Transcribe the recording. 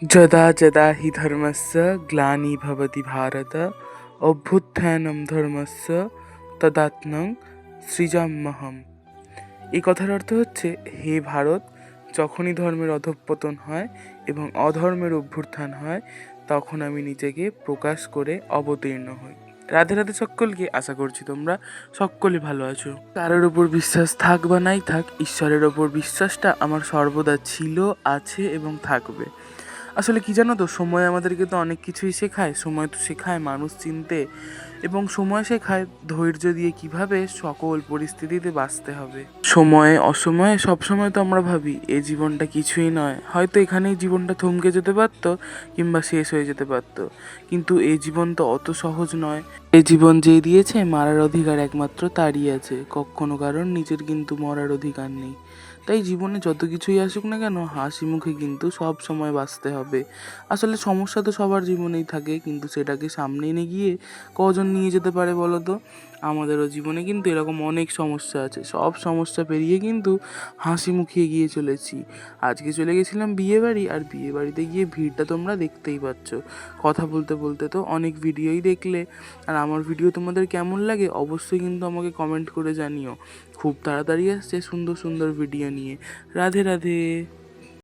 যদা যদা হি ধর্মস্য গ্লানি ভবতি ভারত অভ্যুত্থানম ধর্মস্য তদাত্মং সৃজাম্যহম। এই কথার অর্থ হচ্ছে, হে ভারত, যখনই ধর্মের অধঃপতন হয় এবং অধর্মের অভ্যুত্থান হয়, তখন আমি নিজেকে প্রকাশ করে অবতীর্ণ হই। রাধে রাধে সকলকে। আশা করছি তোমরা সকলে ভালো আছো। কারোর ওপর বিশ্বাস থাক বা নাই থাক, ঈশ্বরের ওপর বিশ্বাসটা আমার সর্বদা ছিল, আছে এবং থাকবে। আসলে কি জানো তো, সময় আমাদেরকে তো অনেক কিছুই শেখায়। সময় তো শেখায় মানুষ চিনতে, এবং সময় শেখায় ধৈর্য দিয়ে কিভাবে সকল পরিস্থিতিতে বাঁচতে হবে। সময়ে অসময়ে সবসময় তো আমরা ভাবি এই জীবনটা কিছুই নয়, হয়তো এখানেই জীবনটা থমকে যেতে পারতো কিংবা শেষ হয়ে যেতে পারতো, কিন্তু এই জীবন তো অত সহজ নয়। এই জীবন যে দিয়েছে, মারার অধিকার একমাত্র তারই আছে, কখনো কারণ নিজের কিন্তু মরার অধিকার নেই। তাই জীবনে যত কিছুই আসুক না কেন, হাসি মুখে কিন্তু সব সময় বাঁচতে হবে। আসলে সমস্যা তো সবার জীবনেই থাকে, কিন্তু সেটাকে সামনে এনে গিয়ে কজন নিয়ে যেতে পারে বলো তো? আমাদেরও জীবনে কিন্তু এরকম অনেক সমস্যা আছে, সব সমস্যা পেরিয়ে কিন্তু হাসি মুখে এগিয়ে চলেছি। আজকে চলে গেছিলাম বিয়ে বাড়ি, আর বিয়ে বাড়িতে গিয়ে ভিড়টা তোমরা দেখতেই পাচ্ছ। কথা বলতে বলতে তো অনেক ভিডিওই দেখলে, আর আমার ভিডিও তোমাদের কেমন লাগে অবশ্যই কিন্তু আমাকে কমেন্ট করে জানিও। খুব তাড়াতাড়ি আসছে সুন্দর সুন্দর ভিডিও নিয়ে। রাধে রাধে।